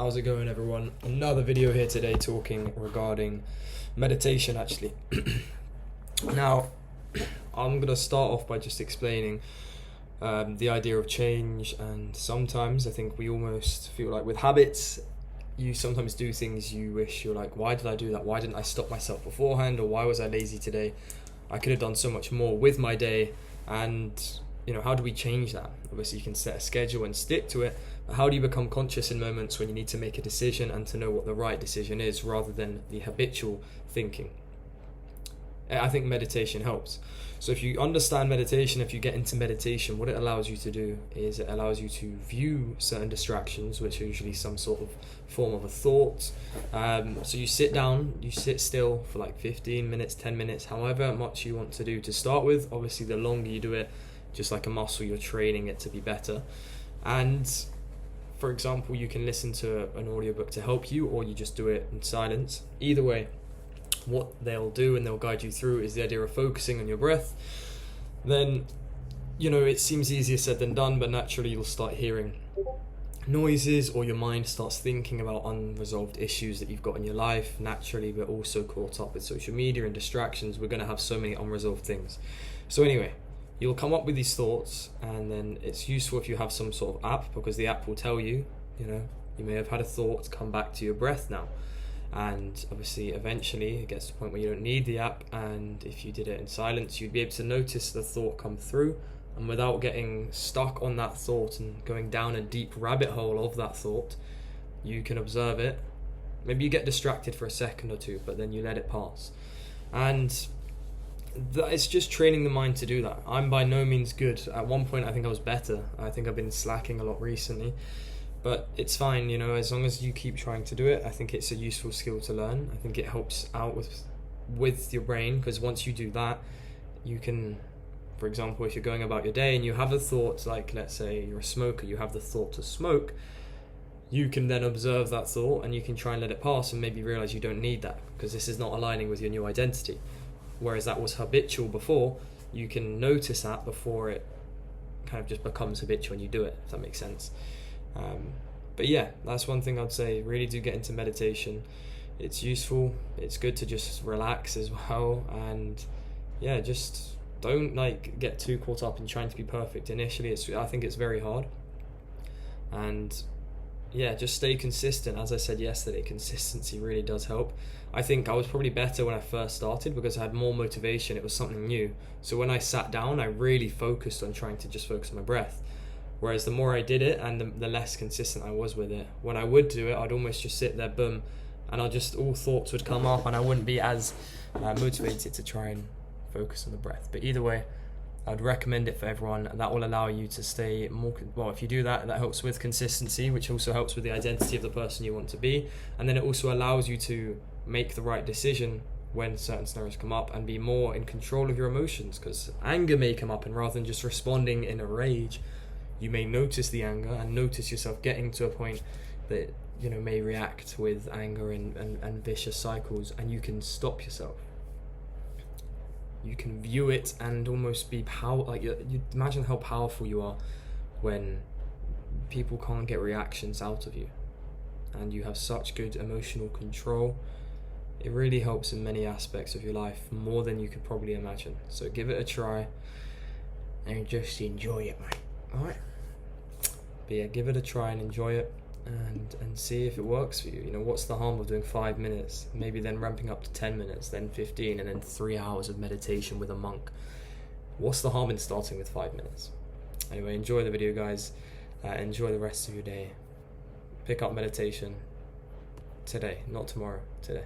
How's it going, everyone? Another video here today talking regarding meditation, actually. Now, I'm going to start off by just explaining the idea of change, and sometimes I think we almost feel like with habits, you sometimes do things you wish you're like, why did I do that? Why didn't I stop myself beforehand? Or why was I lazy today? I could have done so much more with my day. And how do we change that? Obviously, you can set a schedule and stick to it, but how do you become conscious in moments when you need to make a decision and to know what the right decision is rather than the habitual thinking? I think meditation helps. So if you understand meditation, if you get into meditation, what it allows you to do is it allows you to view certain distractions, which are usually some sort of form of a thought. So you sit down, you sit still for like 15 minutes, 10 minutes, however much you want to do to start with. Obviously, the longer you do it, just like a muscle, you're training it to be better. And for example, you can listen to an audiobook to help you, or you just do it in silence. Either way, what they'll do and they'll guide you through is the idea of focusing on your breath. Then, it seems easier said than done, but naturally you'll start hearing noises, or your mind starts thinking about unresolved issues that you've got in your life. Naturally, we're also caught up with social media and distractions. We're going to have so many unresolved things. So anyway, you'll come up with these thoughts, and then it's useful if you have some sort of app, because the app will tell you, you may have had a thought, come back to your breath now. And obviously, eventually, it gets to the point where you don't need the app, and if you did it in silence, you'd be able to notice the thought come through, and without getting stuck on that thought and going down a deep rabbit hole of that thought, you can observe it. Maybe you get distracted for a second or two, but then you let it pass. And it's just training the mind to do that. I'm by no means good. At one point, I think I was better. I think I've been slacking a lot recently. But it's fine, as long as you keep trying to do it. I think it's a useful skill to learn. I think it helps out with your brain, because once you do that, you can, for example, if you're going about your day and you have a thought, like let's say you're a smoker, you have the thought to smoke, you can then observe that thought and you can try and let it pass and maybe realize you don't need that because this is not aligning with your new identity. Whereas that was habitual before, you can notice that before it kind of just becomes habitual and you do it, if that makes sense. But yeah, that's one thing I'd say. Really do get into meditation. It's useful. It's good to just relax as well. And yeah, just don't get too caught up in trying to be perfect. Initially, I think it's very hard. And yeah, just stay consistent. As I said yesterday, consistency really does help. I think I was probably better when I first started because I had more motivation. It was something new. So when I sat down, I really focused on trying to just focus on my breath. Whereas the more I did it and the less consistent I was with it. When I would do it, I'd almost just sit there, boom, and all thoughts would come up and I wouldn't be as motivated to try and focus on the breath. But either way, I'd recommend it for everyone, and that will allow you to stay more, if you do that, that helps with consistency, which also helps with the identity of the person you want to be. And then it also allows you to make the right decision when certain scenarios come up and be more in control of your emotions, because anger may come up, and rather than just responding in a rage, you may notice the anger and notice yourself getting to a point that may react with anger and vicious cycles, and you can stop yourself. You can view it and almost be you imagine how powerful you are when people can't get reactions out of you and you have such good emotional control. It really helps in many aspects of your life, more than you could probably imagine. So give it a try and just enjoy it, mate. Alright? But yeah, give it a try and enjoy it and see if it works for you. What's the harm of doing 5 minutes, maybe then ramping up to 10 minutes, then 15, and then 3 hours of meditation with a monk? What's the harm in starting with 5 minutes? Anyway, enjoy the video, guys. Enjoy the rest of your day. Pick up meditation today, not tomorrow, today.